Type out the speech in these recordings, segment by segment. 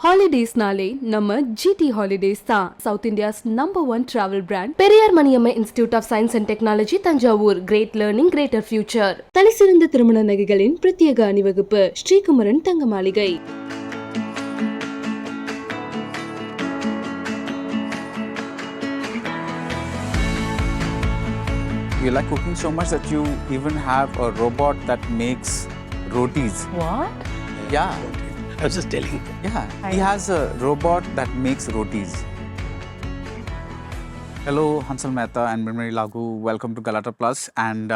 Holidays nale நம்ம GT Holidays தான் South India's #1 travel brand. Periyar Maniammai Institute of Science and Technology Thanjavur. Great learning, greater future. தலைசிறந்த திருமண நகைகளின் பிரத்யேக அணிவகுப்பு ஸ்ரீகுமரன் தங்க மாளிகை. You like cooking so much that you even have a robot that makes rotis. What? Yeah. I was just telling. Yeah. He has a robot that makes rotis. Hello, Hansal Mehta and Mrunmayee Lagoo. Welcome to Galatta Plus. And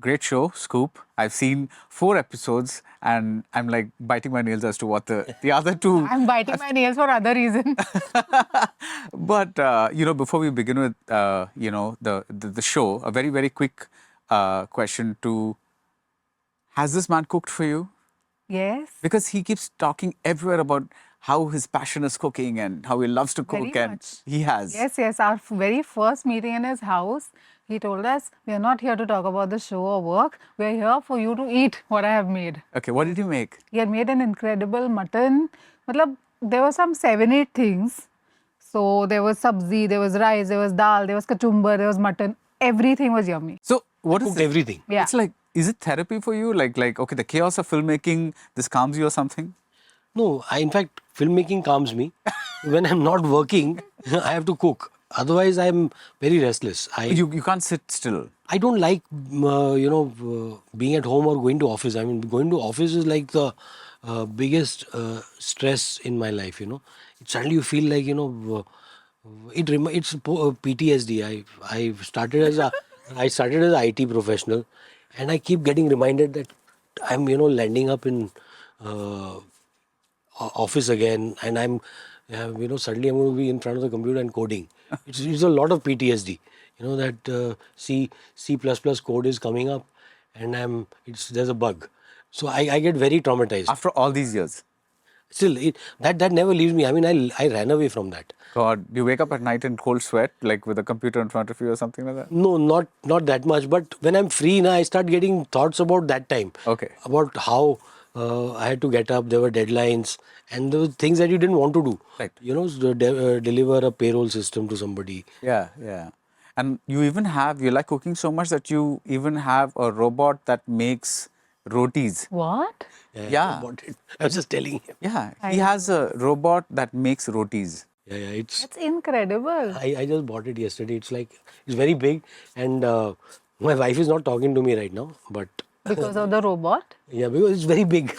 great show, Scoop. I've seen 4 episodes and I'm like biting my nails as to what the other 2. I'm biting my nails for other reasons. But, before we begin with, the show, a very, very quick question to, has this man cooked for you? Yes. Because he keeps talking everywhere about how his passion is cooking and how he loves to cook. Very and much. He has. Yes. Our very first meeting in his house, he told us, we are not here to talk about the show or work. We are here for you to eat what I have made. Okay, what did he make? He had made an incredible mutton. There were some 7-8 things. So there was sabzi, there was rice, there was dal, there was kachumbar, there was mutton. Everything was yummy. So what is Cooked it? everything. Yeah. It's like, is it therapy for you? Like, okay, the chaos of filmmaking, this calms you or something? No, in fact, filmmaking calms me. When I'm not working, I have to cook. Otherwise, I'm very restless. You can't sit still. I don't like, being at home or going to office. I mean, going to office is like the biggest stress in my life, Suddenly you feel like, it's PTSD. I started as an IT professional and I keep getting reminded that I'm, landing up in office again and I'm, suddenly I'm going to be in front of the computer and coding. It's a lot of PTSD, that C++ code is coming up and there's a bug. So I get very traumatized. After all these years? Still, that never leaves me. I mean, I ran away from that. God, do you wake up at night in cold sweat, like with a computer in front of you or something like that? No, not that much. But when I'm free now, I start getting thoughts about that time. Okay. About how I had to get up, there were deadlines, and there were things that you didn't want to do. Right. Deliver a payroll system to somebody. Yeah. And you like cooking so much that you even have a robot that makes rotis. What? Yeah. I was just telling him. Yeah, he has a robot that makes rotis. Yeah, That's incredible. I just bought it yesterday. It's very big, and my wife is not talking to me right now, but Because of the robot? yeah, because it's very big.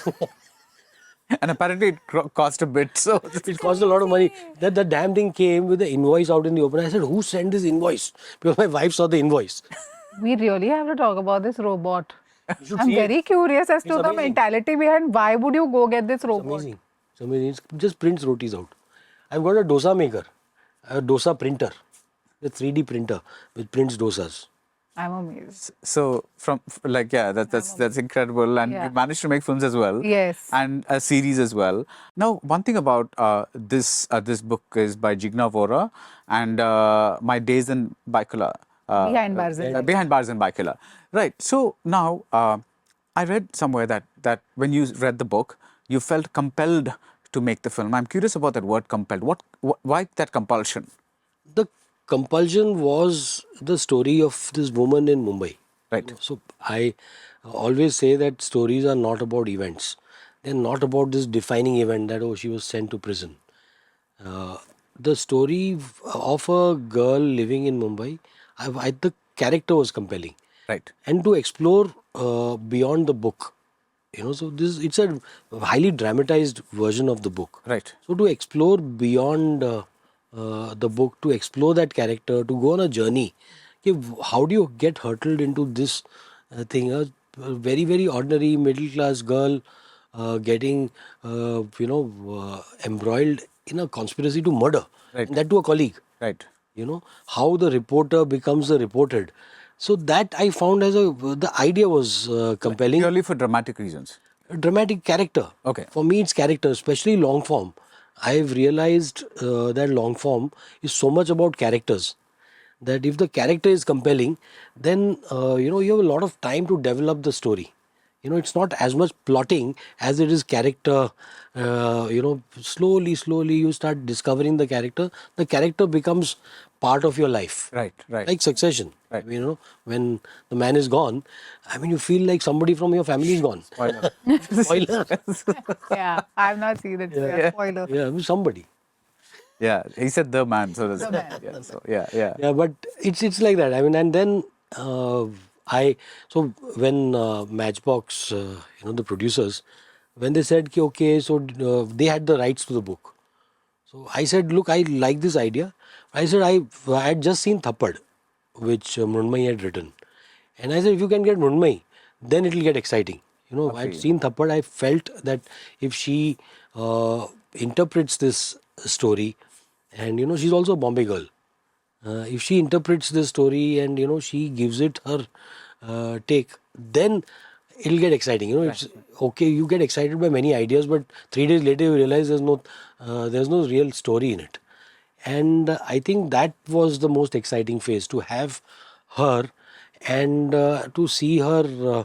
And apparently it cost a bit, so It cost a lot of money. That the damn thing came with the invoice out in the open. I said, who sent this invoice? Because my wife saw the invoice. We really have to talk about this robot. You should I'm see it. very curious as It's to the amazing. mentality behind why would you go get this It's robot? amazing. It's amazing. It just prints rotis out. I've got a dosa maker, a dosa printer, a 3D printer which prints dosas. I'm amazed. so that's incredible, and Yeah. you managed to make films as well. Yes. And a series as well. Now, one thing about this book is by Jigna Vora and My Days in Byculla. Behind Bars and Behind Bars in Byculla. Right. So now, I read somewhere that when you read the book, you felt compelled to make the film. I'm curious about that word compelled. Why that compulsion? The compulsion was the story of this woman in Mumbai. Right. So I always say that stories are not about events. They're not about this defining event that, she was sent to prison. The story of a girl living in Mumbai, the character was compelling. Right. And to explore beyond the book. So it's a highly dramatized version of the book. Right. So to explore beyond the book, to explore that character, to go on a journey. How do you get hurtled into this thing? A very, very ordinary middle class girl getting, embroiled in a conspiracy to murder. Right. That to a colleague. Right. How the reporter becomes the reported. So that I found the idea was compelling. Purely for dramatic reasons. Dramatic character. Okay. For me, it's character, especially long form. I've realized that long form is so much about characters. That if the character is compelling, then you have a lot of time to develop the story. it's not as much plotting as it is character. Slowly you start discovering the character. The character becomes part of your life. Right, right. Like Succession. Right. When the man is gone, you feel like somebody from your family is gone. Spoiler. Spoiler. Yeah, I've not seen it. So yeah, spoiler. Yeah, somebody. Yeah, he said the man. So that's, The man. yeah, so yeah. Yeah, but it's like that. And then when Matchbox, the producers, when they said, ki, okay, so they had the rights to the book. So I said, look, I like this idea. I said, I had just seen Thappad, which Mrunmayee had written. And I said, if you can get Mrunmayee, then it will get exciting. I had seen Thappad, I felt that if she interprets this story, and she's also a Bombay girl. If she interprets this story and she gives it her take, then it'll get exciting. It's okay. You get excited by many ideas, but 3 days later you realize there's no real story in it. And I think that was the most exciting phase, to have her and to see her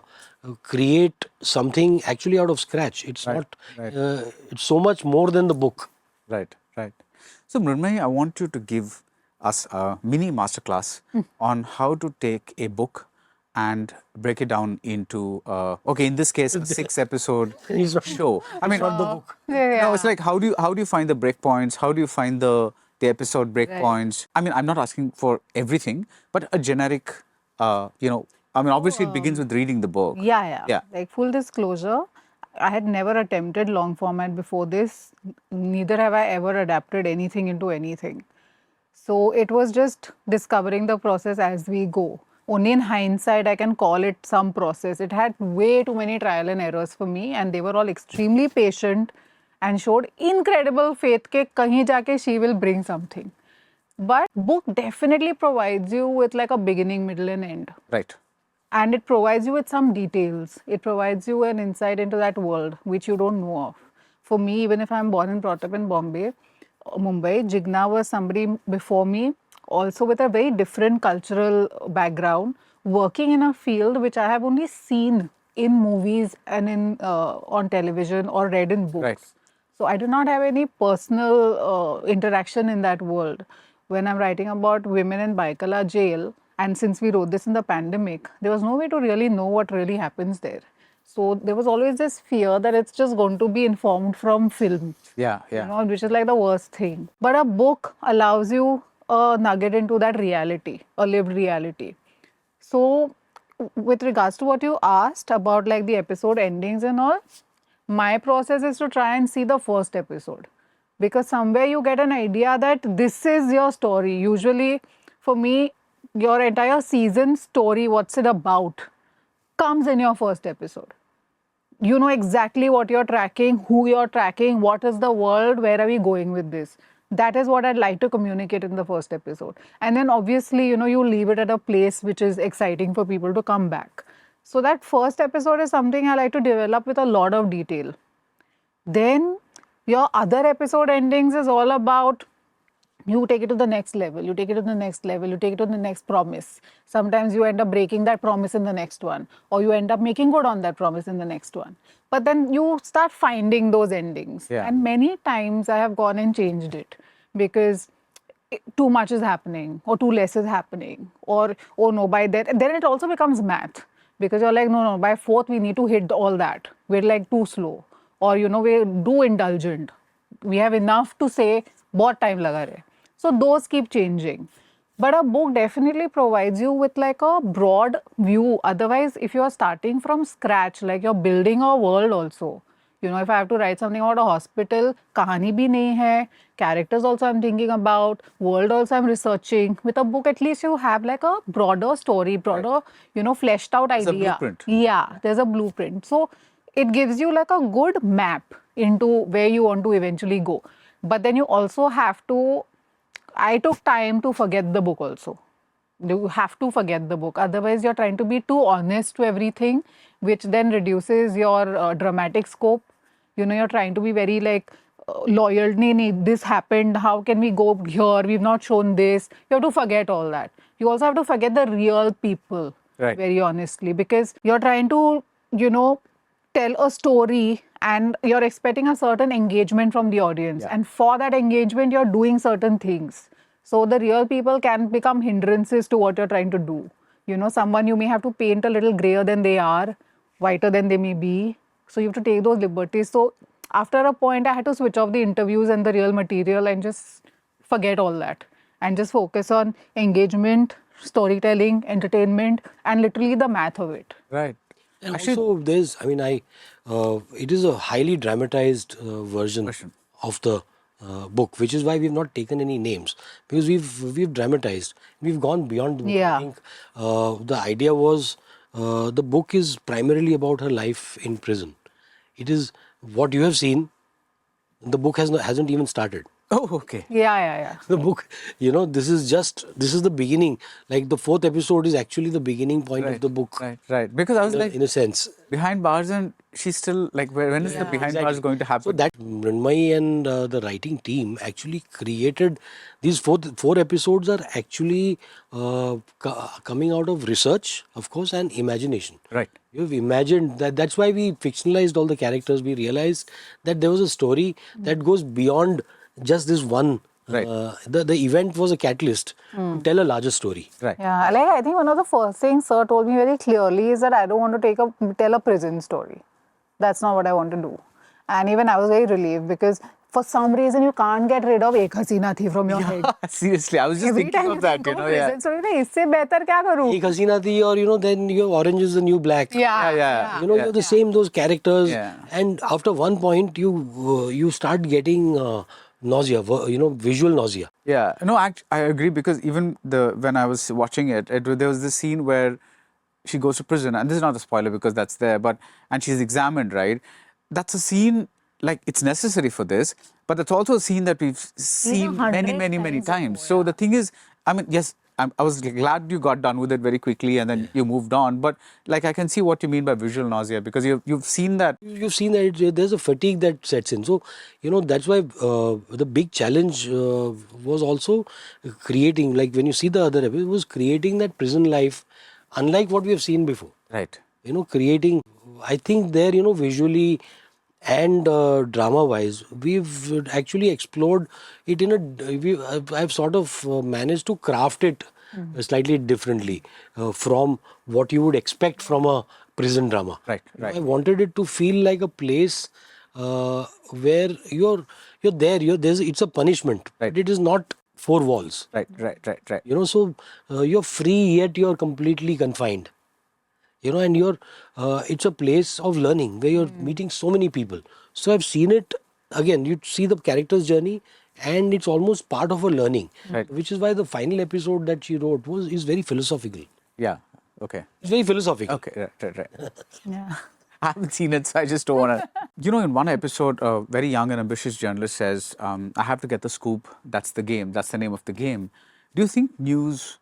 create something actually out of scratch. It's not. It's so much more than the book. Right, right. So, Mrunmayee, I want you to give us a mini masterclass on how to take a book and break it down into, in this case, a 6-episode show. I mean, not the book. No, it's like how do you find the breakpoints? How do you find the episode breakpoints? I mean, I'm not asking for everything, but a generic, obviously it begins with reading the book. Yeah. Like, full disclosure, I had never attempted long format before this. Neither have I ever adapted anything into anything. So it was just discovering the process as we go. Only in hindsight, I can call it some process. It had way too many trial and errors for me, and they were all extremely patient and showed incredible faith that kahin jaake she will bring something. But book definitely provides you with like a beginning, middle and end. Right. And it provides you with some details. It provides you an insight into that world, which you don't know of. For me, even if I'm born and brought up in Mumbai, Jigna was somebody before me, also with a very different cultural background, working in a field which I have only seen in movies and in on television or read in books. Right. So I do not have any personal interaction in that world. When I'm writing about women in Byculla jail, and since we wrote this in the pandemic, there was no way to really know what really happens there. So there was always this fear that it's just going to be informed from film. Yeah. Which is like the worst thing. But a book allows you a nugget into that reality, a lived reality. So with regards to what you asked about like the episode endings and all, my process is to try and see the first episode. Because somewhere you get an idea that this is your story. Usually for me, your entire season story, what's it about, comes in your first episode. You know exactly what you're tracking, who you're tracking, what is the world, where are we going with this. That is what I'd like to communicate in the first episode. And then obviously, you leave it at a place which is exciting for people to come back. So that first episode is something I like to develop with a lot of detail. Then your other episode endings is all about you take it to the next level, you take it to the next level, you take it to the next promise. Sometimes you end up breaking that promise in the next one, or you end up making good on that promise in the next one. But then you start finding those endings. Yeah. And many times I have gone and changed it because too much is happening or too less is happening, or oh no, by that, then it also becomes math because you're like, no, by 4th we need to hit all that. We're like too slow, or we're too indulgent. We have enough to say, bahut time laga rahe. So those keep changing. But a book definitely provides you with like a broad view. Otherwise, if you're starting from scratch, like you're building a world also. If I have to write something about a hospital, kahani bhi nahi hai, characters also I'm thinking about, world also I'm researching. With a book, at least you have like a broader story, broader, fleshed out idea. There's a blueprint. Yeah, there's a blueprint. So it gives you like a good map into where you want to eventually go. But then you also have to, I took time to forget the book also. You have to forget the book. Otherwise, you're trying to be too honest to everything, which then reduces your dramatic scope. You're trying to be very like loyal. Nee, this happened. How can we go here? We've not shown this. You have to forget all that. You also have to forget the real people, Right. very honestly, because you're trying to, tell a story and you're expecting a certain engagement from the audience. Yeah. And for that engagement, you're doing certain things. So the real people can become hindrances to what you're trying to do. You know, someone you may have to paint a little grayer than they are, whiter than they may be. So you have to take those liberties. So after a point, I had to switch off the interviews and the real material and just forget all that and just focus on engagement, storytelling, entertainment, and literally the math of it. Right. And also, there's, I mean, it is a highly dramatized version of the book, which is why we've not taken any names, because we've dramatized, we've gone beyond the book. Yeah. I think the idea was the book is primarily about her life in prison. It is what you have seen. The book hasn't even started. Oh, okay. Yeah. The book, this is the beginning. Like the 4th episode is actually the beginning point of the book. Right. Because I was like, in a sense. behind bars, and she's still like, when is the behind bars going to happen? So that Mrunmayee and the writing team actually created these four episodes are actually coming out of research, of course, and imagination. Right. You've imagined that. That's why we fictionalized all the characters. We realized that there was a story that goes beyond just this one. Right. The event was a catalyst to tell a larger story. Right. Yeah, like I think one of the first things Sir told me very clearly is that I don't want to tell a prison story. That's not what I want to do. And even I was very relieved because for some reason you can't get rid of Ek Hasina Thi from your head. Seriously, I was just Every thinking time of that, think you of a know, prison story, मैं इससे बेहतर क्या करूँ? Ek Hasina Thi, or then your Orange is the New Black. Yeah. You're the same, those characters. Yeah. And after one point, you start getting nausea, visual nausea. Yeah, no, I agree, because even when I was watching it, there was this scene where she goes to prison, and this is not a spoiler because that's there, and she's examined, right? That's a scene, like, it's necessary for this, but that's also a scene that we've seen many times. So the thing is, I mean, yes, I was glad you got done with it very quickly and then you moved on, but like I can see what you mean by visual nausea, because you've seen that. You've seen that there's a fatigue that sets in. So, that's why the big challenge was also creating, like when you see the other episode, was creating that prison life, unlike what we have seen before. Right. Creating, I think there, visually and drama-wise, we've actually explored it I've sort of managed to craft it slightly differently from what you would expect from a prison drama. Right. I wanted it to feel like a place where you're there. It's a punishment. Right. But it is not four walls. Right. So you're free yet you're completely confined. And it's a place of learning where you're meeting so many people. So I've seen it again. You see the character's journey, and it's almost part of a learning. Right. Which is why the final episode that she wrote is very philosophical. Yeah. Okay. It's very philosophical. Okay. Right. Yeah. I haven't seen it, so I just don't want to. In one episode, a very young and ambitious journalist says, I have to get the scoop. That's the game. That's the name of the game. Do you think news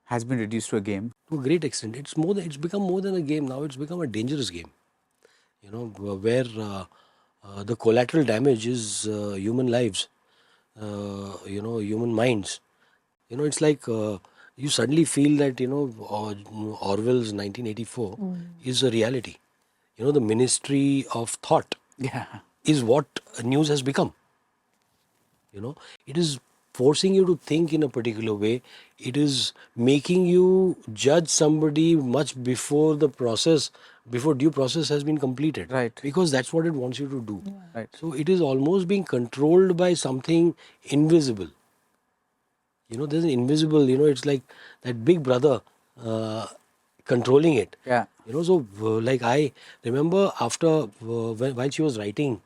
has been reduced to a game? To a great extent. It's become more than a game now. It's become a dangerous game. Where the collateral damage is human lives, human minds. It's like you suddenly feel that, Orwell's 1984 is a reality. The ministry of thought is what news has become. It is forcing you to think in a particular way. It is making you judge somebody much before due process has been completed. Right. Because that's what it wants you to do. Yeah. Right. So it is almost being controlled by something invisible. There's an invisible, it's like that big brother controlling it. Yeah. So like I remember after, while she was writing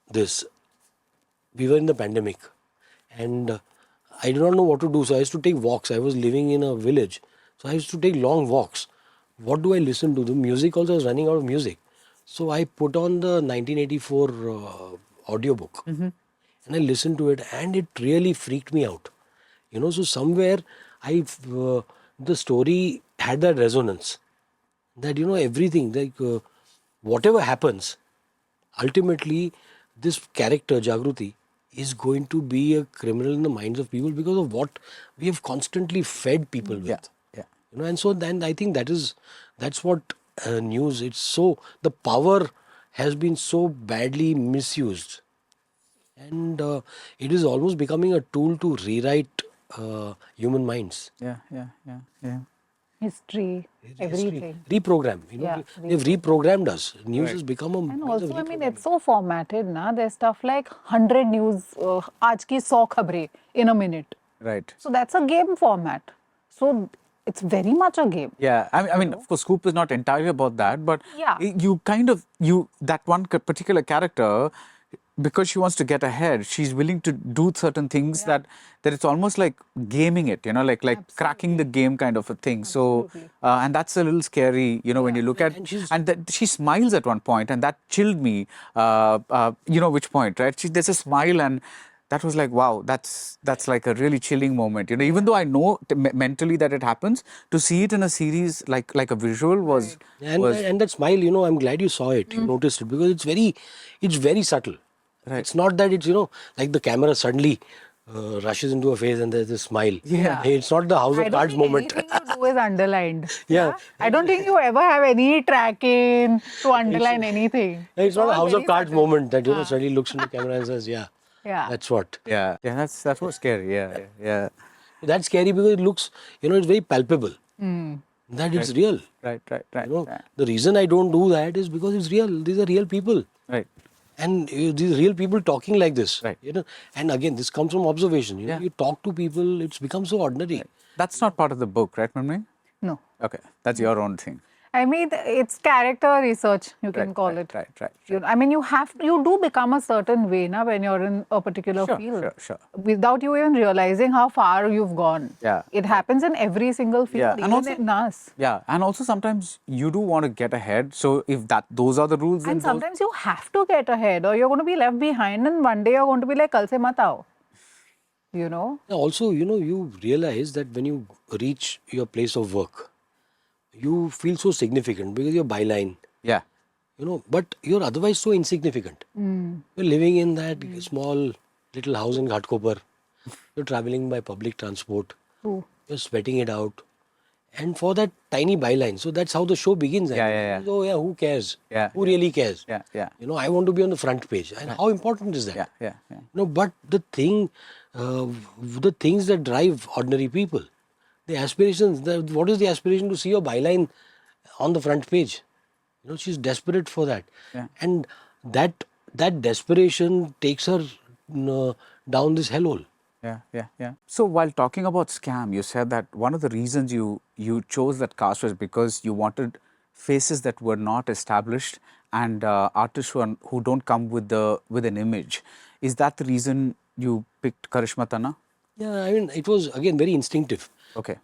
this, we were in the pandemic, and I did not know what to do. So I used to take walks. I was living in a village. So I used to take long walks. What do I listen to? The music also, I was running out of music. So I put on the 1984 audiobook and I listened to it, and it really freaked me out. So somewhere the story had that resonance that, everything, like whatever happens, ultimately this character, Jagruti, is going to be a criminal in the minds of people because of what we have constantly fed people with. Yeah. And so then I think that's what news, the power has been so badly misused. And it is almost becoming a tool to rewrite human minds. Yeah. History, everything. Reprogram. Yeah, they've reprogrammed us. News has become a And means of also, I mean, reprogramming. it's so formatted, na. There's stuff like 100 news, aaj ki 100 khabre in a minute. Right. So that's a game format. So it's very much a game. Yeah, I mean, of course, Scoop is not entirely about that, but Yeah. that one particular character, because she wants to get ahead, she's willing to do certain things that it's almost like gaming it, like cracking the game kind of a thing. So, and that's a little scary, when you look at, and that she smiles at one point, and that chilled me. Which point, right? There's a smile, and that was like, wow, that's like a really chilling moment. Even though I know mentally that it happens, to see it in a series like a visual was. And that smile, I'm glad you saw it, you noticed it, because it's very subtle. Right. It's not that it's, like the camera suddenly rushes into a face and there's a smile. Yeah. It's not the House of Cards moment. Anything you do is underlined. Yeah. I don't think you ever have any tracking to underline anything. It's not a all House of very Cards subtle. moment that, suddenly looks into the camera and says, yeah, that's what. Yeah, that was scary. Yeah. That's scary because it looks, it's very palpable. That it's real. Right. The reason I don't do that is because it's real. These are real people. Right. And these real people talking like this. Right. And again, this comes from observation. Yeah. You talk to people, it's become so ordinary. That's not part of the book, right, Mrunmayee? No. Okay, that's your own thing. I mean, it's character research, you can call it. Right. I mean, you do become a certain way na, when you're in a particular field. Sure. Without you even realizing how far you've gone. Yeah. It happens in every single field, and even also, in us. Yeah, and also sometimes you do want to get ahead. So if those are the rules, then And sometimes you have to get ahead or you're going to be left behind and one day you're going to be like, kal se mat aao. Also, you realize that when you reach your place of work, you feel so significant because you're byline. Yeah. But you're otherwise so insignificant. You're living in that small little house in Ghatkopar. You're traveling by public transport. True. You're sweating it out. And for that tiny byline, so that's how the show begins. Yeah. Oh yeah, who cares? Yeah. Who really cares? Yeah. I want to be on the front page. And how important is that? Yeah. But the things that drive ordinary people, the aspirations, what is the aspiration to see your byline on the front page? She's desperate for that. Yeah. And that desperation takes her down this hellhole. Yeah. So while talking about scam, you said that one of the reasons you chose that cast was because you wanted faces that were not established and artists who don't come with an image. Is that the reason you picked Karishma Tanna? Yeah, I mean, it was again very instinctive. Okay.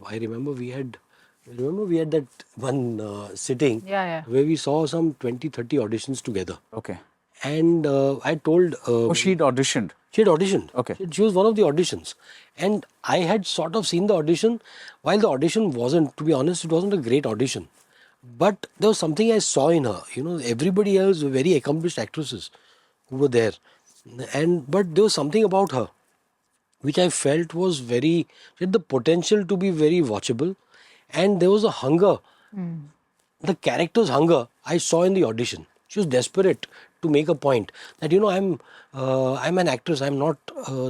I remember we had that one sitting Yeah. where we saw some 20-30 auditions together. Okay. And I told... she'd auditioned? She had auditioned. Okay. She was one of the auditions. And I had sort of seen the audition. While the audition wasn't, to be honest, it wasn't a great audition. But there was something I saw in her. Everybody else were very accomplished actresses who were there. But there was something about her which I felt was she had the potential to be very watchable. And there was a hunger. The character's hunger I saw in the audition. She was desperate to make a point that, I'm an actress. I'm not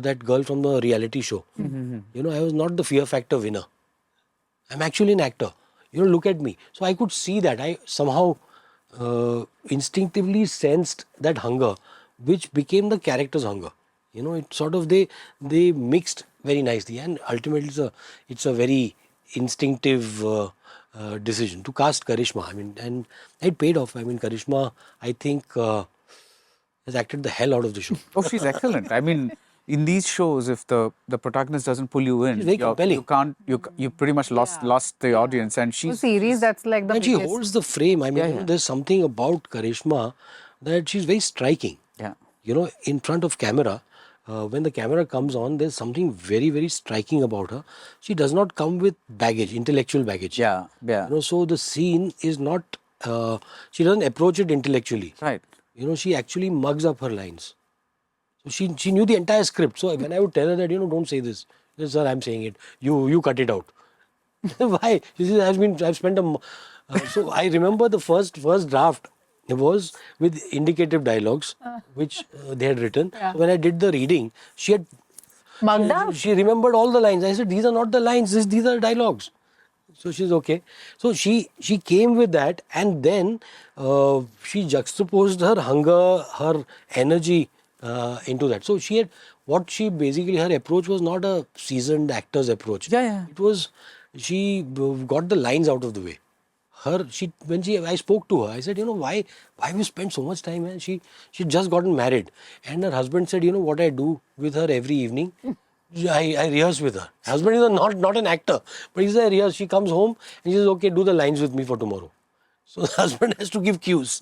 that girl from the reality show. I was not the Fear Factor winner. I'm actually an actor. Look at me. So I could see that. I somehow instinctively sensed that hunger, which became the character's hunger. It sort of, they mixed very nicely, and ultimately it's a very instinctive decision to cast Karishma. I mean, and it paid off. I mean, Karishma, I think, has acted the hell out of the show. Oh, she's excellent. I mean, in these shows, if the protagonist doesn't pull you in, She's very compelling. You pretty much lost the audience, and A she's series that's like the And she biggest. holds the frame. I mean, there's something about Karishma that she's very striking. Yeah. In front of camera, when the camera comes on, there's something very, very striking about her. She does not come with baggage, intellectual baggage. Yeah. So the scene is not, she doesn't approach it intellectually. Right. She actually mugs up her lines. So she knew the entire script. So when I would tell her that, don't say this. Yes, sir, I'm saying it. You cut it out. Why? She says, I've spent So I remember the first draft. It was with indicative dialogues, which they had written. Yeah. So when I did the reading, she had Mugged up? she remembered all the lines. I said, "These are not the lines. These are dialogues." So she's okay. So she came with that, and then she juxtaposed her hunger, her energy into that. So she had what she basically her approach was not a seasoned actor's approach. Yeah, yeah. It was she got the lines out of the way. I spoke to her, I said, why have you spent so much time? And she just gotten married, and her husband said, what I do with her every evening. I rehearse with her. Husband is not an actor, but he says I rehearse. She comes home and she says, okay, do the lines with me for tomorrow. So the husband has to give cues.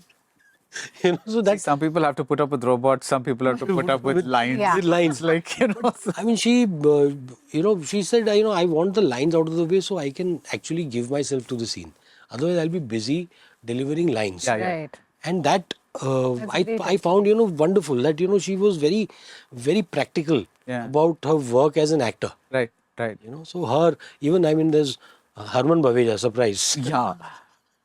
So that Some people have to put up with robots. Some people have to put up with lines. Yeah. with lines. Like, I mean, she said, I want the lines out of the way so I can actually give myself to the scene. Otherwise, I'll be busy delivering lines. Yeah, yeah. Right. And that great I found wonderful that she was very very practical Yeah. about her work as an actor. Right, right. So her even there's Harman Baveja, surprise. Yeah.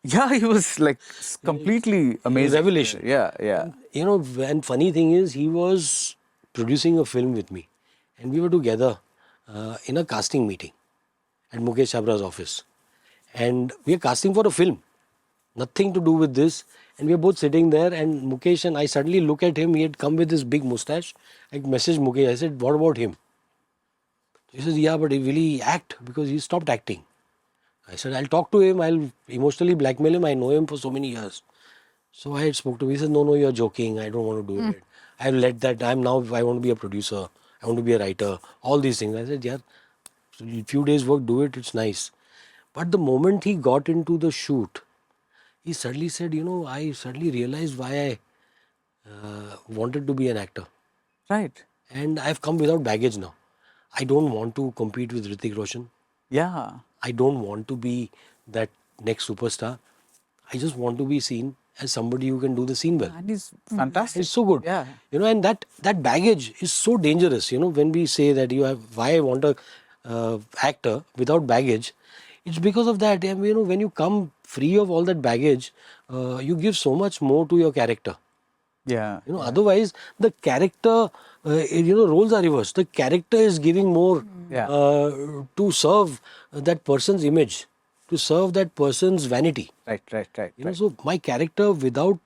Yeah, he was like completely amazing. Revelation. Yeah, yeah. And funny thing is, he was producing a film with me, and we were together in a casting meeting at Mukesh Chabra's office, and we are casting for a film, nothing to do with this, and we are both sitting there, and Mukesh and I suddenly look at him. He had come with this big mustache. I messaged Mukesh. I said, "What about him?" He says, "Yeah, but will he act? Because he stopped acting." I said, "I'll talk to him. I'll emotionally blackmail him. I know him for so many years." So I had spoke to him. He said, "No, you're joking. I don't want to do it. I've let that. I want to be a producer. I want to be a writer. All these things." I said, "Yeah, so few days work, do it. It's nice." But the moment he got into the shoot, he suddenly said, I suddenly realized why I wanted to be an actor. Right. And I've come without baggage now. I don't want to compete with Hrithik Roshan. Yeah. I don't want to be that next superstar. I just want to be seen as somebody who can do the scene well. And he's fantastic. It's so good. Yeah. And that baggage is so dangerous. When we say that you have why I want a actor without baggage, it's because of that. And, when you come free of all that baggage, you give so much more to your character. Yeah. Otherwise the character, roles are reversed. The character is giving more Yeah. to serve that person's image, to serve that person's vanity. Right, right, right. Right. So my character without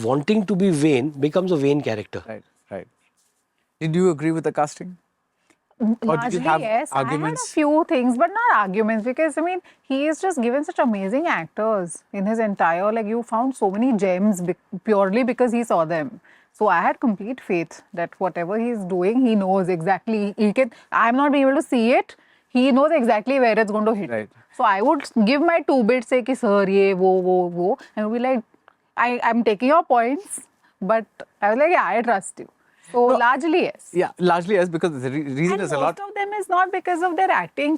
wanting to be vain becomes a vain character. Right, right. Did you agree with the casting? Or did you Largely, have yes. arguments? I had a few things, but not arguments, because he is just given such amazing actors in his entire, you found so many gems purely because he saw them. So I had complete faith that whatever he's doing, he knows exactly. I'm not being able to see it. He knows exactly where it's going to hit. Right. So I would give my 2 bits, say, ki, sir, ye, wo, and be like, I'm taking your points, but I was like, yeah, I trust you. So largely, yes. Yeah, largely yes, because the reason And is a lot. most of them is not because of their acting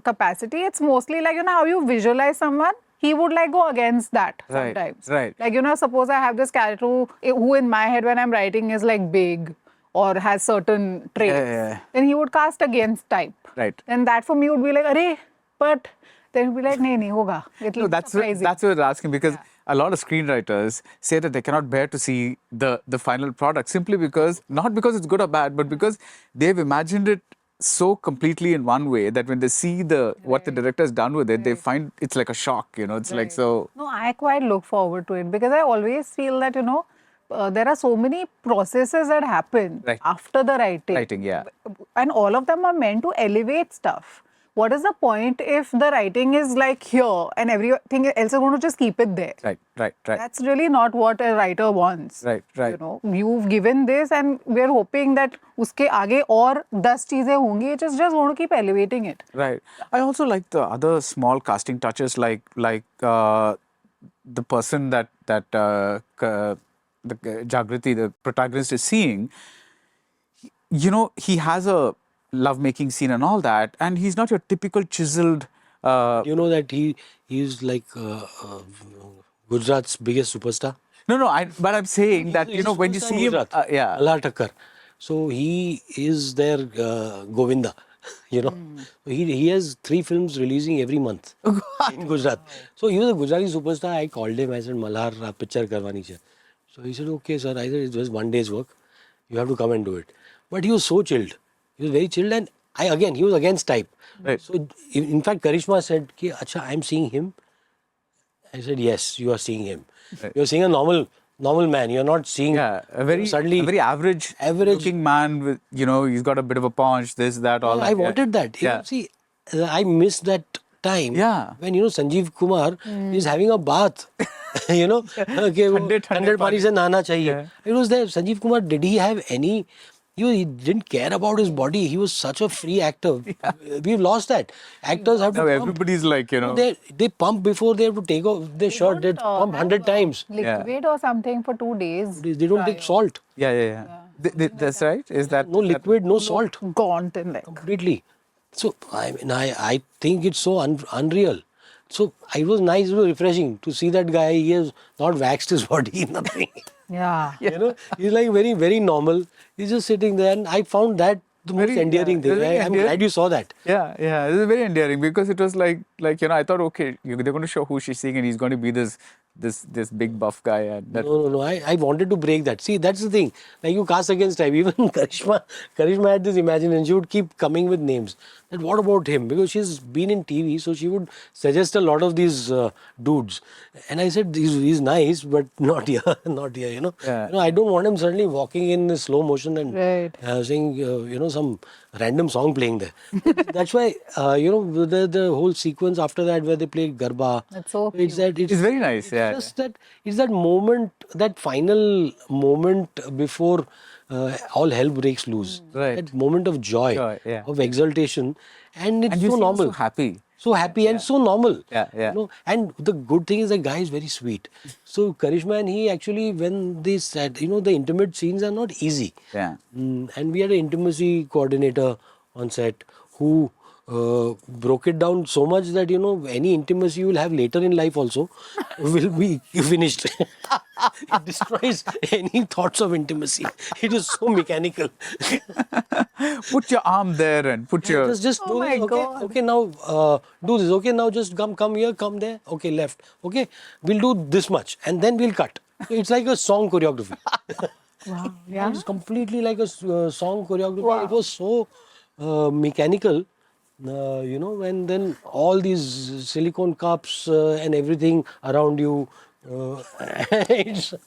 capacity. It's mostly how you visualize someone. He would go against that Right, sometimes. right. Suppose I have this character who in my head when I'm writing is big or has certain traits. Yeah. Then he would cast against type. Right. And that for me would be like, arey, but then he'd be like, nahi, hoga. It'll No, be that's surprising. what I was asking, because a lot of screenwriters say that they cannot bear to see the final product simply because, not because it's good or bad, but because they've imagined it so completely in one way that when they see what the director has done with it, they find it's like a shock, it's like so. No, I quite look forward to it because I always feel that, there are so many processes that happen Right. after the writing. Writing, yeah. And all of them are meant to elevate stuff. What is the point if the writing is here and everything else is going to just keep it there? Right. That's really not what a writer wants. Right. You've given this and we're hoping that uske aage aur 10 cheezein hongi. It's just going to keep elevating it. Right. I also like the other small casting touches, like the person that the Jagriti, the protagonist, is seeing. He has a love-making scene and all that, and he's not your typical chiseled. That he's like Gujarat's biggest superstar. No. But I'm saying that He's a when you superstar see in him, Gujarat, yeah. Allah Takkar. So he is their Govinda. You know, he has 3 films releasing every month in Gujarat. So he was a Gujarati superstar. I called him. I said, Malhar, picture karwani chahiye. So he said, okay, sir. I said, it's just 1 day's work. You have to come and do it. But he was so chilled. He was very chilled, and he was against type. Right. So in fact, Karishma said, Ki, Acha, I'm seeing him. I said, yes, you are seeing him. Right. You're seeing a normal man. You're not seeing a very average looking man with, he's got a bit of a paunch, this, that, all that. I wanted that. Yeah. See, I missed that time when, Sanjeev Kumar is having a bath. Okay, 100 pani se nahana chahiye. Yeah. It was there. Sanjeev Kumar, did he have any... He didn't care about his body. He was such a free actor. We've lost that. Actors have to Now pump. everybody's like, They pump before they have to take off their shirt. They pump 100 times. Liquid or something for 2 days. They don't take salt. Yeah. That's right. Is that No liquid, no salt. Gaunt and like. Completely. So, I think it's so unreal. So, it was nice, it was refreshing to see that guy. He has not waxed his body, nothing. Yeah. He's like very, very normal. He's just sitting there, and I found that the most endearing thing. I'm glad you saw that. Yeah. This is very endearing because it was like I thought, okay, they're going to show who she's seeing, and he's going to be this big buff guy. And that, No. I wanted to break that. See, that's the thing. Like you cast against type. Even Karishma had this imagination. She would keep coming with names. That what about him? Because she's been in TV, so she would suggest a lot of these dudes. And I said, he's nice, but not here, not here. Yeah. I don't want him suddenly walking in slow motion and Right. saying, some random song playing there. That's why, the whole sequence after that where they play Garba. It's so It's that it's very nice. just that it's that moment, that final moment before all hell breaks loose. Right. That moment of joy, of exultation, and it's And you so seem normal. so happy. So happy and so normal. Yeah. And the good thing is the guy is very sweet. So Karishma and he actually, when they said, the intimate scenes are not easy. Yeah. And we had an intimacy coordinator on set who broke it down so much that any intimacy you will have later in life also will be finished. It destroys any thoughts of intimacy. It is so mechanical. Put your arm there and put your... Just do my this. God. Okay, now do this. Okay, now just come here, come there. Okay, left. Okay, we'll do this much and then we'll cut. So it's like a song choreography. Wow. Yeah. It's completely like a song choreography. Wow. It was so mechanical, and then all these silicone cups and everything around you. It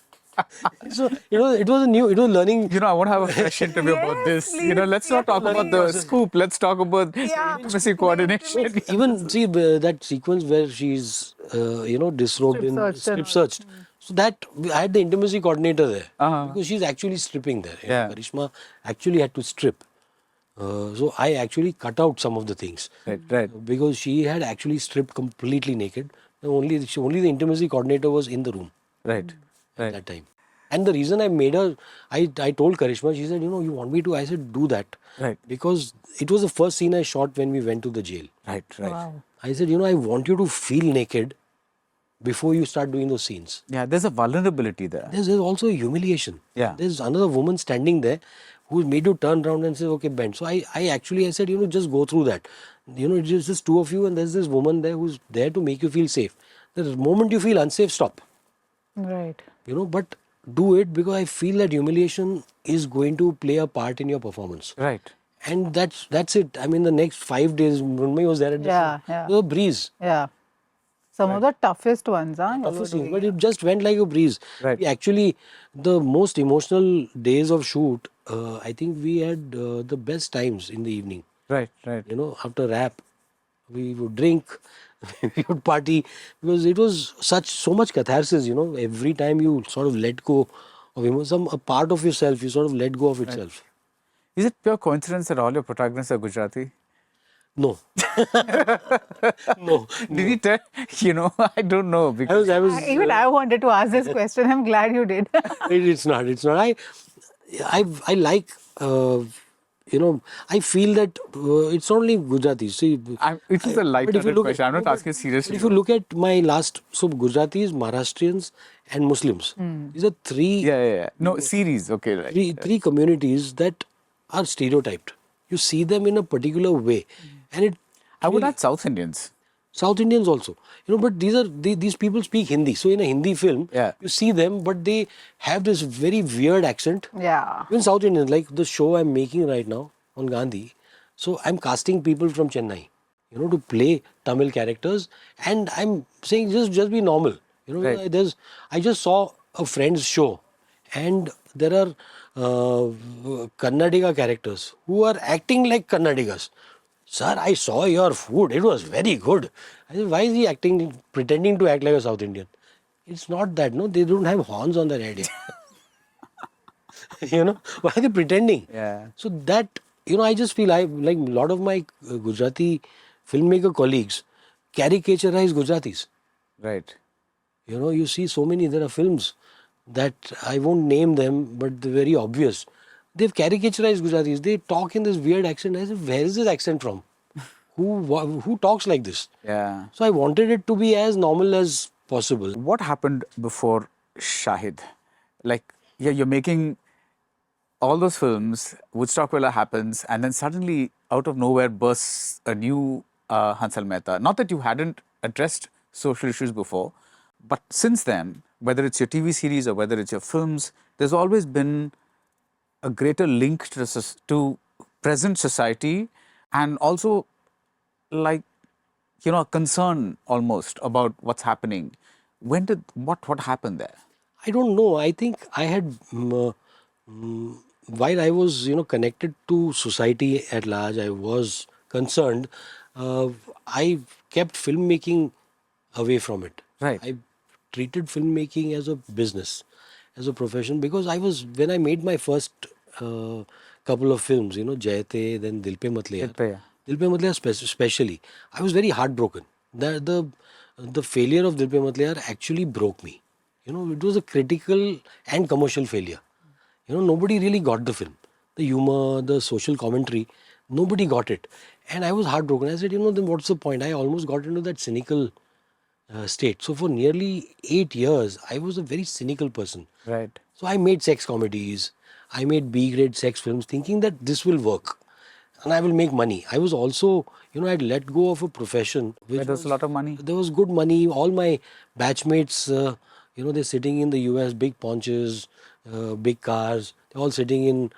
was learning. I want to have a fresh interview about this. Let's not talk about the scoop. Let's talk about intimacy coordination. Even see that sequence where she's, disrobed strip searched. So that I had the intimacy coordinator there because she's actually stripping there. Yeah. Karishma actually had to strip. So I actually cut out some of the things. Right. Because she had actually stripped completely naked. Only the intimacy coordinator was in the room. Right. At that time. And the reason I made her, I told Karishma, she said, you want me to? I said, do that. Right. Because it was the first scene I shot when we went to the jail. Right. Wow. I said, I want you to feel naked before you start doing those scenes. Yeah, there's a vulnerability there. There's also a humiliation. Yeah. There's another woman standing there who's made you turn around and say, okay, bend. So I said, just go through that. It's just two of you and there's this woman there who's there to make you feel safe. The moment you feel unsafe, stop. Right. But do it because I feel that humiliation is going to play a part in your performance. Right. And that's it. I mean, the next 5 days, Mrunmayee was there at the Yeah. It was a breeze. Yeah. Some of the toughest ones, huh? Toughest thing, but it just went like a breeze. Right. We actually, the most emotional days of shoot, I think we had the best times in the evening. Right. After rap, we would drink, we would party, because it was so much catharsis. Every time you sort of let go of a part of yourself, you sort of let go of itself. Is it pure coincidence that all your protagonists are Gujarati? No. No. Did he tell? I don't know. Because Even I wanted to ask this question. I'm glad you did. It's not. I like, I feel that it's not only Gujarati. See, it is a light-hearted question. I'm not asking seriously. If you look at my Gujaratis, Maharashtrians and Muslims, these are three Yeah. No, series. Okay, right. three communities that are stereotyped. You see them in a particular way, and it. I would add South Indians. South Indians also, but these people speak Hindi. So in a Hindi film, Yeah. you see them, but they have this very weird accent. Yeah. Even South Indians, like the show I'm making right now on Gandhi. So I'm casting people from Chennai, to play Tamil characters, and I'm saying just be normal. Right. I just saw a friend's show, and there are Kannadiga characters who are acting like Kannadigas. Sir, I saw your food. It was very good. I said, why is he pretending to act like a South Indian? It's not that, no. They don't have horns on their head. Why are they pretending? Yeah. So that, I just feel like a lot of my Gujarati filmmaker colleagues caricaturize Gujaratis. Right. You see so many, there are films that I won't name them, but they're very obvious. They've caricaturized Gujaratis. They talk in this weird accent. I said, where is this accent from? Who talks like this? Yeah. So I wanted it to be as normal as possible. What happened before Shahid? Like, yeah, you're making all those films, Woodstock Villa happens, and then suddenly, out of nowhere, bursts a new Hansal Mehta. Not that you hadn't addressed social issues before, but since then, whether it's your TV series or whether it's your films, there's always been a greater link to present society, and also like a concern almost about what's happening. What happened there? I don't know. I think I had, while I was, connected to society at large, I was concerned. I kept filmmaking away from it. Right. I treated filmmaking as a business, as a profession, because when I made my first couple of films, Jayate, then Dil Pe Mat Le Yaar. Dil Pe Yaar. Dil Pe Mat Le Yaar especially, I was very heartbroken. The failure of Dil Pe Mat Le Yaar actually broke me. It was a critical and commercial failure. Nobody really got the film. The humor, the social commentary, nobody got it. And I was heartbroken. I said, then what's the point? I almost got into that cynical state. So for nearly 8 years, I was a very cynical person. Right. So I made sex comedies. I made B-grade sex films thinking that this will work and I will make money. I was also, I'd let go of a profession. Where there's a lot of money. There was good money. All my batchmates, they're sitting in the US, big ponches, big cars. They're all sitting in,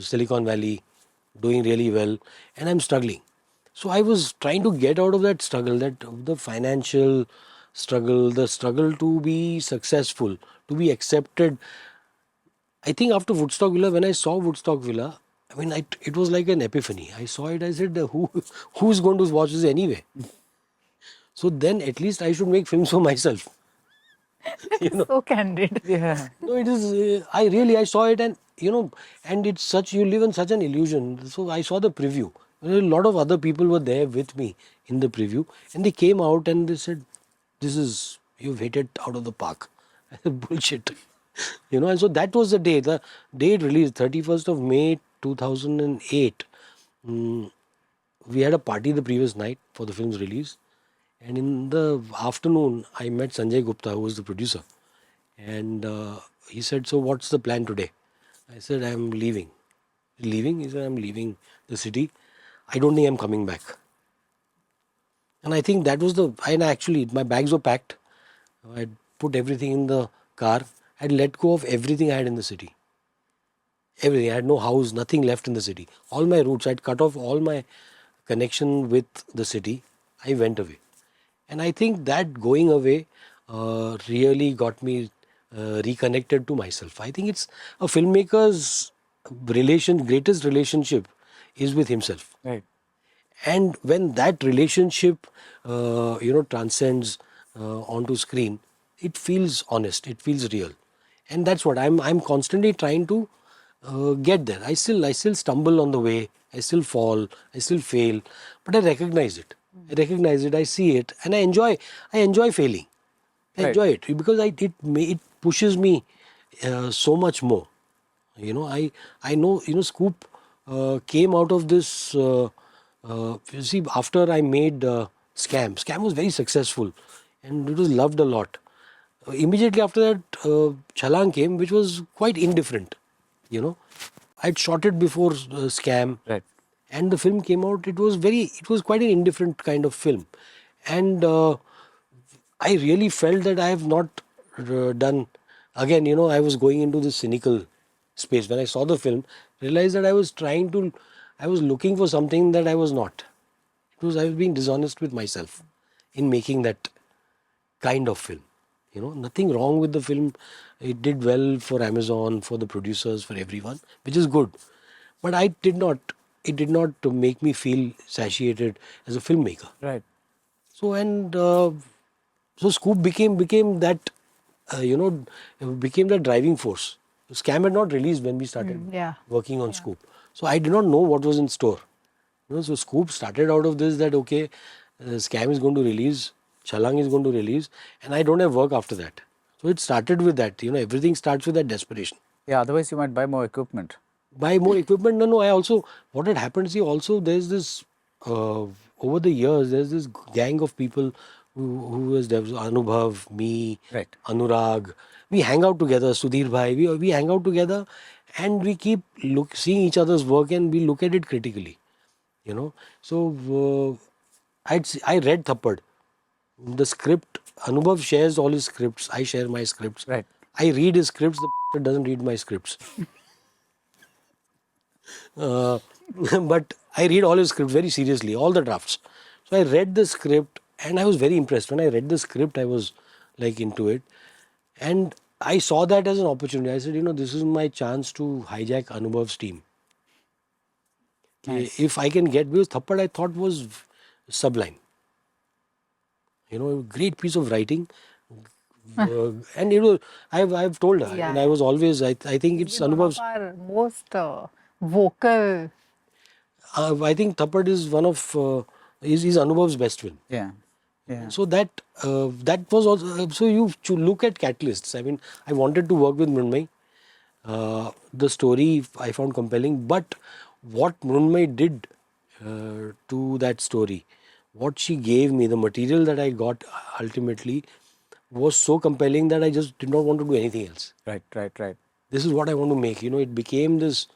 Silicon Valley, doing really well. And I'm struggling. So I was trying to get out of that struggle, the financial struggle, the struggle to be successful, to be accepted. I think after Woodstock Villa, when I saw Woodstock Villa, it was like an epiphany. I saw it, I said, who's going to watch this anyway? So then at least I should make films for myself. So candid. Yeah. No, it is, I saw it and, and it's such, you live in such an illusion. So I saw the preview. A lot of other people were there with me in the preview and they came out and they said, you've hit it out of the park. I said, bullshit. And so that was the day it released, 31st of May 2008. We had a party the previous night for the film's release. And in the afternoon, I met Sanjay Gupta, who was the producer. And he said, so what's the plan today? I said, I'm leaving. Leaving? He said, I'm leaving the city. I don't think I'm coming back. And I think that was and actually, my bags were packed. I'd put everything in the car. I'd let go of everything I had in the city. Everything. I had no house, nothing left in the city. All my roots, I'd cut off all my connection with the city. I went away. And I think that going away really got me reconnected to myself. I think it's a filmmaker's greatest relationship is with himself. Right. And when that relationship, transcends onto screen, it feels honest, it feels real. And that's what I'm constantly trying to get there. I still stumble on the way, I still fall, I still fail, but I recognize it. I see it, and I enjoy failing. I Right. enjoy it because it pushes me so much more. I know, Scoop came out of this, you see, after I made Scam was very successful and it was loved a lot. Immediately after that, Chalang came, which was quite indifferent, I'd shot it before Scam. Right. And the film came out, it was quite an indifferent kind of film. And I really felt that I have not done, again, I was going into this cynical space. When I saw the film, realized that I was looking for something that I was not. I was being dishonest with myself in making that kind of film. Nothing wrong with the film. It did well for Amazon, for the producers, for everyone, which is good. But it did not make me feel satiated as a filmmaker. Right. So, so Scoop became that, became that driving force. Scam had not released when we started yeah. working on Scoop. So I did not know what was in store. So Scoop started out of this that, okay, Scam is going to release, Chalang is going to release, and I don't have work after that. So it started with that. Everything starts with that desperation. Yeah, otherwise you might buy more equipment. Buy more equipment. No, I also, what had happened, see, also there's this, over the years, there's this gang of people there was Anubhav, me, Right. Anurag. We hang out together, Sudhir Bhai, we hang out together and we keep seeing each other's work and we look at it critically. So I read Thappad. The script, Anubhav shares all his scripts, I share my scripts. Right. I read his scripts, the bastard doesn't read my scripts. But I read all his scripts very seriously, all the drafts. So I read the script and I was very impressed. When I read the script, I was like into it. And I saw that as an opportunity. I said, this is my chance to hijack Anubhav's team. Nice. If I can get, because Thappad I thought was sublime. A great piece of writing. And I've told her, Yeah. and I was always, I think it's One of Anubhav's. our most vocal. I think Thappad is one of is Anubhav's best film. Yeah. Yeah. So that was also so you look at catalysts. I mean, I wanted to work with Mrunmayee. The story I found compelling, but what Mrunmayee did to that story, what she gave me, the material that I got ultimately was so compelling that I just did not want to do anything else. Right. This is what I want to make. It became this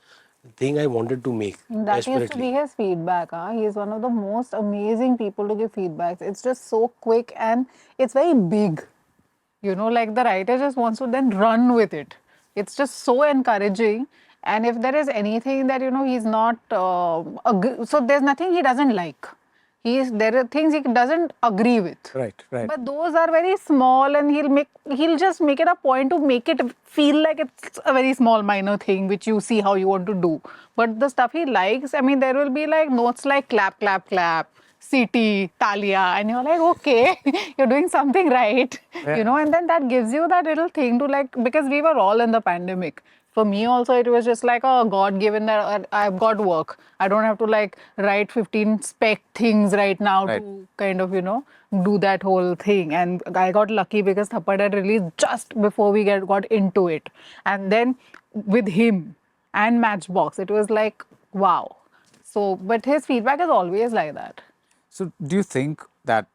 thing I wanted to make That used to desperately. be his feedback. He is one of the most amazing people to give feedbacks. It's just so quick and it's very big. Like the writer just wants to then run with it. It's just so encouraging. And if there is anything that, he's not, so there's nothing he doesn't like. There are things he doesn't agree with. Right. But those are very small and he'll just make it a point to make it feel like it's a very small minor thing which you see how you want to do. But the stuff he likes, I mean, there will be like notes like clap, clap, clap, CT, Talia, and you're like, okay, you're doing something right. Yeah. And then that gives you that little thing to like, because we were all in the pandemic. For me also, it was just like, oh, God given that I've got work. I don't have to like write 15 spec things right now Right. to kind of, do that whole thing. And I got lucky because Thappad had released just before we got into it. And then with him and Matchbox, it was like, wow. So, but his feedback is always like that. So, do you think that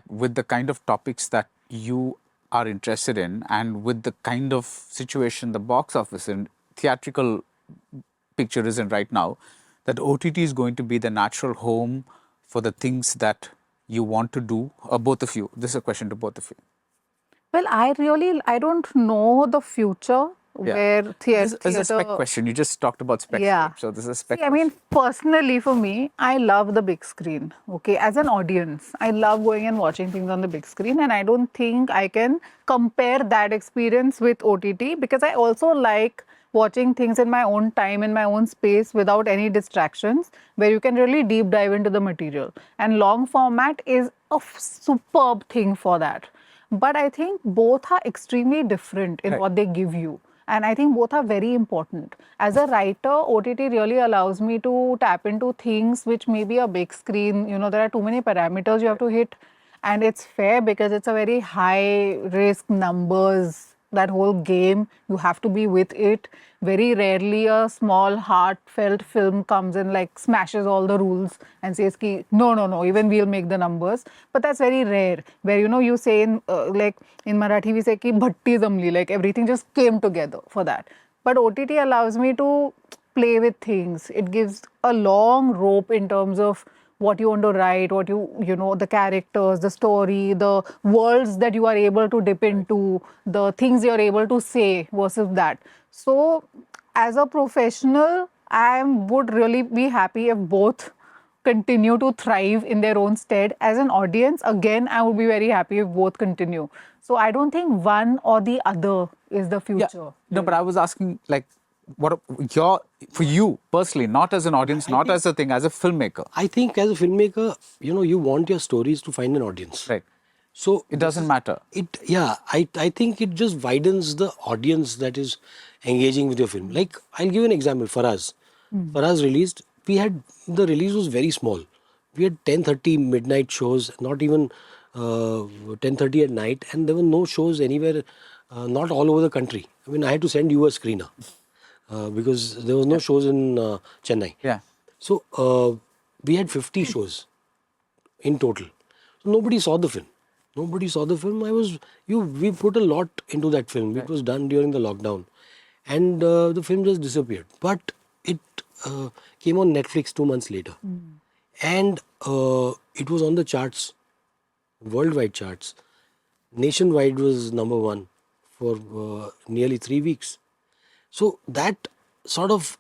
with the kind of topics that you are interested in, and with the kind of situation the box office and theatrical picture is in right now, that OTT is going to be the natural home for the things that you want to do? Both of you. This is a question to both of you. Well, I don't know the future where This is a spec question. You just talked about spec. Yeah. So this is a spec. See, I mean, personally for me, I love the big screen. Okay, as an audience, I love going and watching things on the big screen, and I don't think I can compare that experience with OTT because I also like watching things in my own time, in my own space, without any distractions, where you can really deep dive into the material. And long format is a superb thing for that. But I think both are extremely different in Right. what they give you. And I think both are very important. As a writer, OTT really allows me to tap into things which may be a big screen. There are too many parameters you have to hit. And it's fair because it's a very high risk numbers, that whole game. You have to be with it. Very rarely a small heartfelt film comes and like smashes all the rules and says ki, no, even we'll make the numbers. But that's very rare. Where you say in like in Marathi we say ki bhatti jamli, like everything just came together for that. But OTT allows me to play with things. It gives a long rope in terms of what you want to write, what you know, the characters, the story, the worlds that you are able to dip into, the things you're able to say versus that. So, as a professional, I would really be happy if both continue to thrive in their own stead. As an audience, again, I would be very happy if both continue. So I don't think one or the other is the future. No, but I was asking, like, what for you personally, not as an audience, not as a thing, as a filmmaker. I think as a filmmaker, you know, you want your stories to find an audience. Right. So It doesn't matter. I think it just widens the audience that is engaging with your film. Like, I'll give an example. Faraz released, the release was very small. We had 10:30 midnight shows, not even 10:30 at night, and there were no shows anywhere, not all over the country. I mean, I had to send you a screener because there was no shows in Chennai. Yeah. So we had 50 shows in total. So nobody saw the film. Nobody saw the film. We put a lot into that film. It was done during the lockdown, and the film just disappeared. But it came on Netflix 2 months later, and it was on the charts, worldwide charts. Nationwide was number one for nearly 3 weeks. So that sort of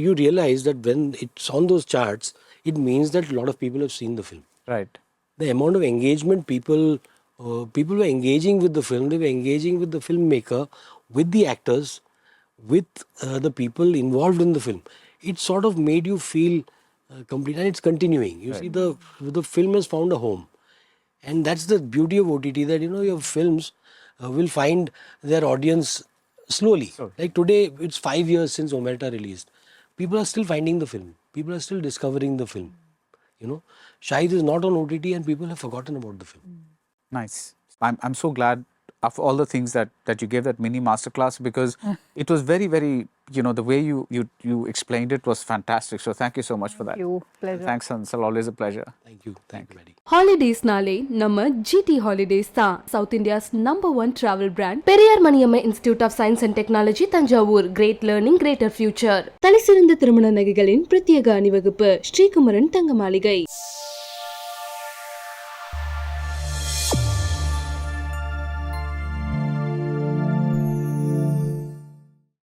you realize that when it's on those charts, it means that a lot of people have seen the film. Right. The amount of engagement people were engaging with the film, they were engaging with the filmmaker, with the actors, with the people involved in the film. It sort of made you feel complete, and it's continuing. You see, the film has found a home, and that's the beauty of OTT. That, you know, your films will find their audience slowly. Like today, it's 5 years since Mehta released. People are still finding the film. People are still discovering the film. You know, Shahid is not on OTT, and people have forgotten about the film. Nice. I'm so glad of all the things that you gave that mini masterclass, because it was very, very, you know, the way you explained it was fantastic. So thank you so much for that. Thank you. Pleasure. Thanks, Hansal. Always a pleasure. Thank you, Maddie. Holidays nale நம்ம GT Holidays தான் South India's #1 travel brand. Periyar Maniammai Institute of Science and Technology Thanjavur. Great learning, greater future. தலைசிறந்த திருமண நகைகளின் பிரத்யேக அணிவகுப்பு ஸ்ரீகுமரன் தங்க மாளிகை.